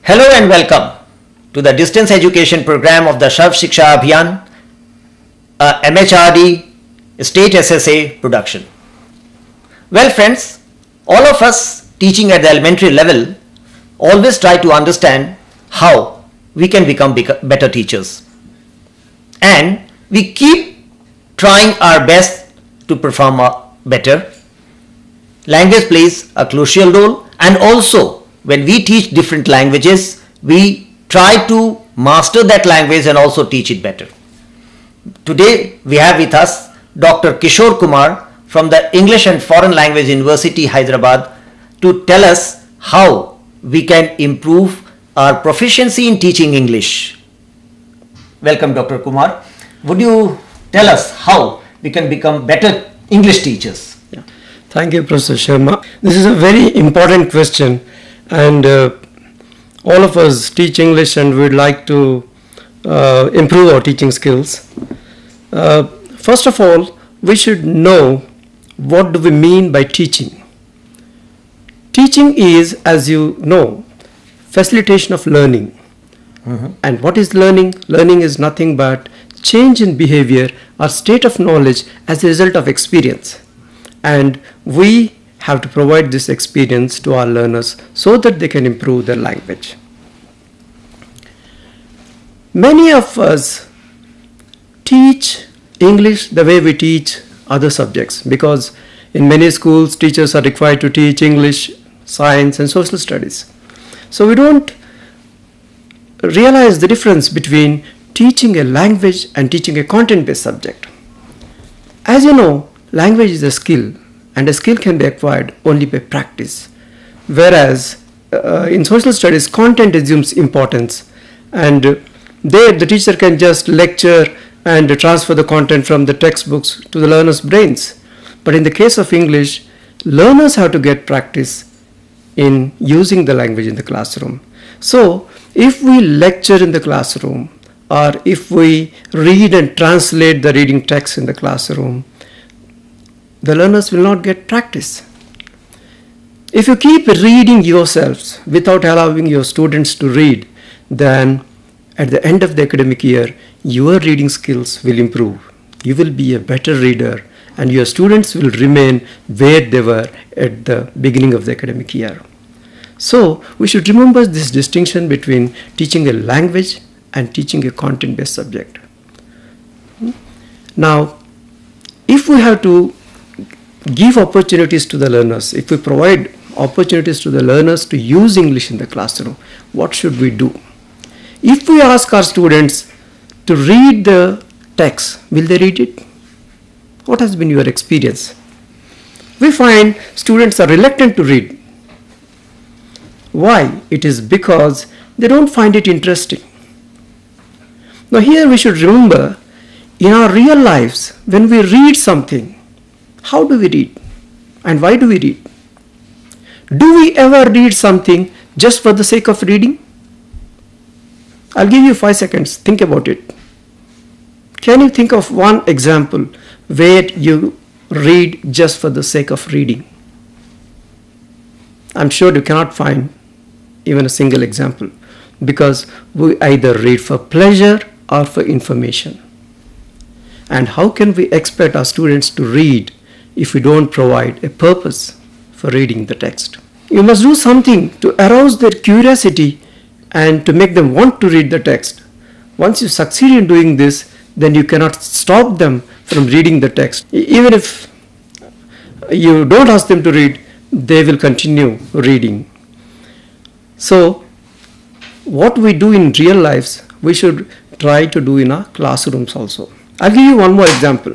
Hello and welcome to the distance education program of the Sarv Shiksha Abhiyan, MHRD State SSA production. Well friends, all of us teaching at the elementary level always try to understand how we can become better teachers. And we keep trying our best to perform better. Language plays a crucial role, and also when we teach different languages, we try to master that language and also teach it better. Today we have with us Dr. Kishore Kumar from the English and Foreign Language University, Hyderabad, to tell us how we can improve our proficiency in teaching English. Welcome, Dr. Kumar. Would you tell us how we can become better English teachers? Yeah. Thank you, Professor Sharma. This is a very important question, and all of us teach English and we'd like to improve our teaching skills. First of all, we should know what do we mean by teaching. Teaching is, as you know, facilitation of learning. And what is learning? Learning is nothing but change in behavior or state of knowledge as a result of experience. And we have to provide this experience to our learners so that they can improve their language. Many of us teach English the way we teach other subjects, because in many schools teachers are required to teach English, science and social studies. So we don't realize the difference between teaching a language and teaching a content-based subject. As you know, language is a skill, and a skill can be acquired only by practice. Whereas in social studies, content assumes importance, and there the teacher can just lecture and transfer the content from the textbooks to the learners' brains. But in the case of English, learners have to get practice in using the language in the classroom. So if we lecture in the classroom, or if we read and translate the reading text in the classroom, the learners will not get practice. If you keep reading yourselves without allowing your students to read, then at the end of the academic year, your reading skills will improve. You will be a better reader, and your students will remain where they were at the beginning of the academic year. So we should remember this distinction between teaching a language and teaching a content-based subject. Now, if we have to give opportunities to the learners, if we provide opportunities to the learners to use English in the classroom, what should we do? If we ask our students to read the text, will they read it? What has been your experience? We find students are reluctant to read. Why? It is because they don't find it interesting. Now here we should remember, in our real lives, when we read something, how do we read? And why do we read? Do we ever read something just for the sake of reading? I'll give you 5 seconds. Think about it. Can you think of one example where you read just for the sake of reading? I'm sure you cannot find even a single example, because we either read for pleasure or for information. And how can we expect our students to read if we don't provide a purpose for reading the text? You must do something to arouse their curiosity and to make them want to read the text. Once you succeed in doing this, then you cannot stop them from reading the text. Even if you don't ask them to read, they will continue reading. So what we do in real lives, we should try to do in our classrooms also. I'll give you one more example.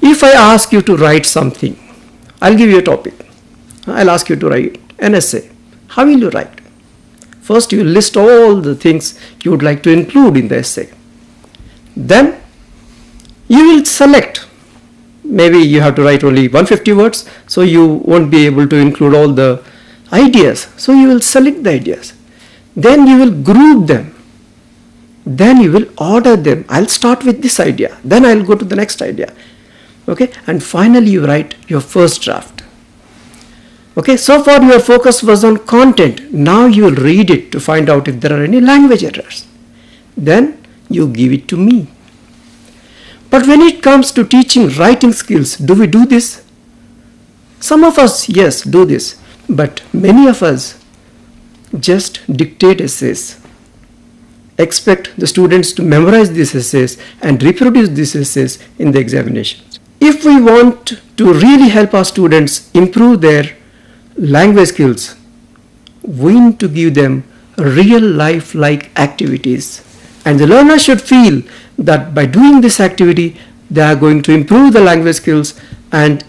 If I ask you to write something, I'll give you a topic. I'll ask you to write an essay. How will you write? First, you list all the things you would like to include in the essay. Then you will select. Maybe you have to write only 150 words, so you won't be able to include all the ideas. So you will select the ideas. Then you will group them. Then you will order them. I'll start with this idea. Then I'll go to the next idea. Okay? And finally you write your first draft. Okay, so far your focus was on content. Now you will read it to find out if there are any language errors. Then you give it to me. But when it comes to teaching writing skills, do we do this? Some of us, yes, do this. But many of us just dictate essays. Expect the students to memorize these essays and reproduce these essays in the examinations. If we want to really help our students improve their language skills, we need to give them real life-like activities. And the learner should feel that by doing this activity, they are going to improve the language skills, and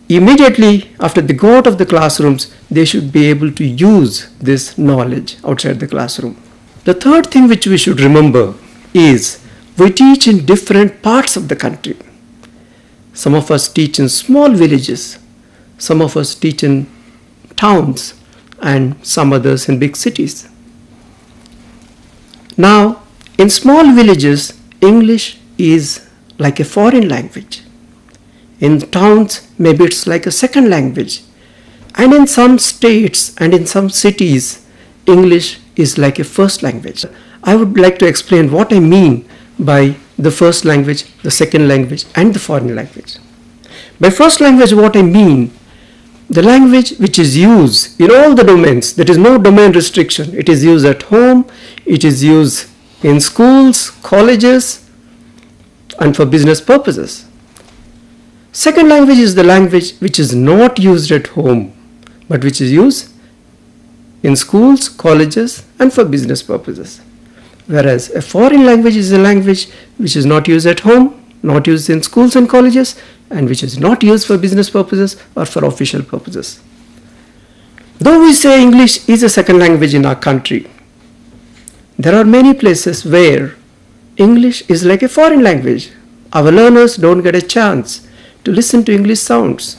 immediately after they go out of the classrooms, they should be able to use this knowledge outside the classroom. The third thing which we should remember is we teach in different parts of the country. Some of us teach in small villages, some of us teach in towns, and some others in big cities. Now, in small villages, English is like a foreign language. In towns, maybe it's like a second language. And in some states and in some cities, English is like a first language. I would like to explain what I mean by the first language, the second language, and the foreign language. By first language, what I mean, the language which is used in all the domains. There is no domain restriction. It is used at home, it is used in schools, colleges, and for business purposes. Second language is the language which is not used at home, but which is used in schools, colleges, and for business purposes. Whereas a foreign language is a language which is not used at home, not used in schools and colleges, and which is not used for business purposes or for official purposes. Though we say English is a second language in our country, there are many places where English is like a foreign language. Our learners don't get a chance to listen to English sounds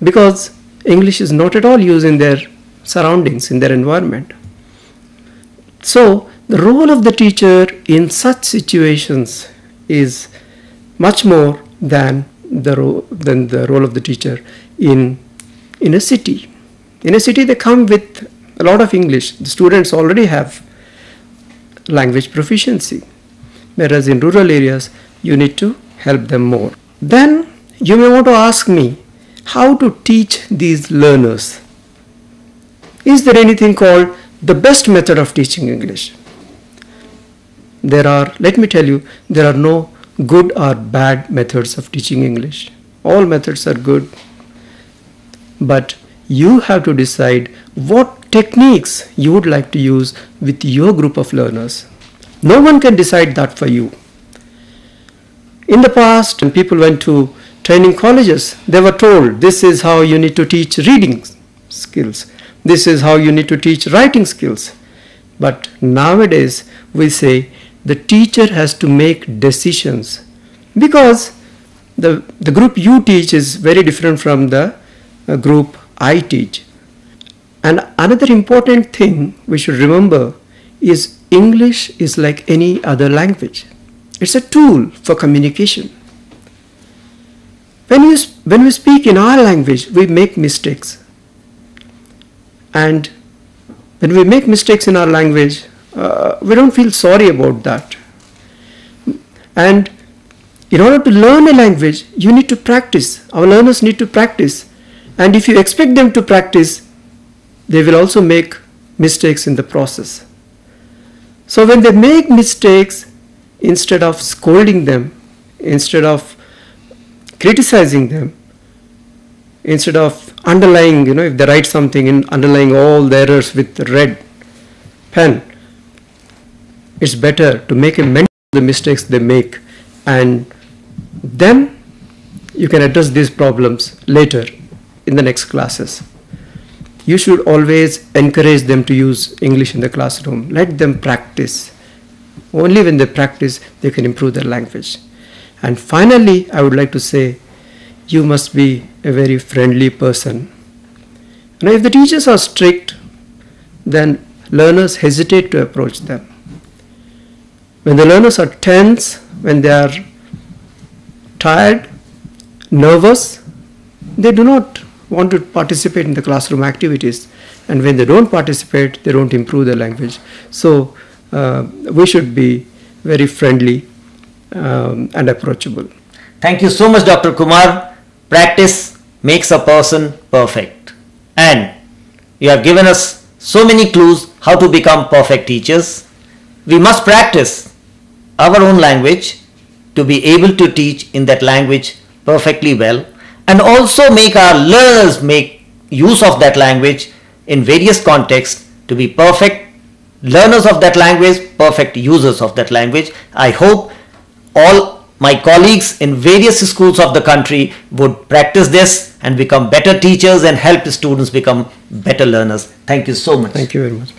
because English is not at all used in their surroundings, in their environment. So, the role of the teacher in such situations is much more than the role of the teacher in a city. In a city, they come with a lot of English. The students already have language proficiency, whereas in rural areas, you need to help them more. Then, you may want to ask me, how to teach these learners? Is there anything called the best method of teaching English? Let me tell you, there are no good or bad methods of teaching English. All methods are good, but you have to decide what techniques you would like to use with your group of learners. No one can decide that for you. In the past, when people went to training colleges, they were told this is how you need to teach reading skills. This is how you need to teach writing skills. But nowadays, we say the teacher has to make decisions because the group you teach is very different from the group I teach. And another important thing we should remember is English is like any other language. It's a tool for communication. When we speak in our language, we make mistakes. And when we make mistakes in our language, we don't feel sorry about that. And in order to learn a language, you need to practice. Our learners need to practice. And if you expect them to practice, they will also make mistakes in the process. So when they make mistakes, instead of scolding them, instead of criticizing them, instead of underlying, if they write something and underlying all the errors with red pen, it's better to make a mention of the mistakes they make, and then you can address these problems later in the next classes. You should always encourage them to use English in the classroom. Let them practice. Only when they practice, they can improve their language. And finally, I would like to say, you must be a very friendly person. Now, if the teachers are strict, then learners hesitate to approach them. When the learners are tense, when they are tired, nervous, they do not want to participate in the classroom activities, and when they don't participate, they don't improve their language. So we should be very friendly and approachable. Thank you so much, Dr. Kumar. Practice makes a person perfect. And you have given us so many clues how to become perfect teachers. We must practice our own language to be able to teach in that language perfectly well, and also make our learners make use of that language in various contexts to be perfect learners of that language, perfect users of that language. I hope all my colleagues in various schools of the country would practice this and become better teachers and help students become better learners. Thank you so much. Thank you very much.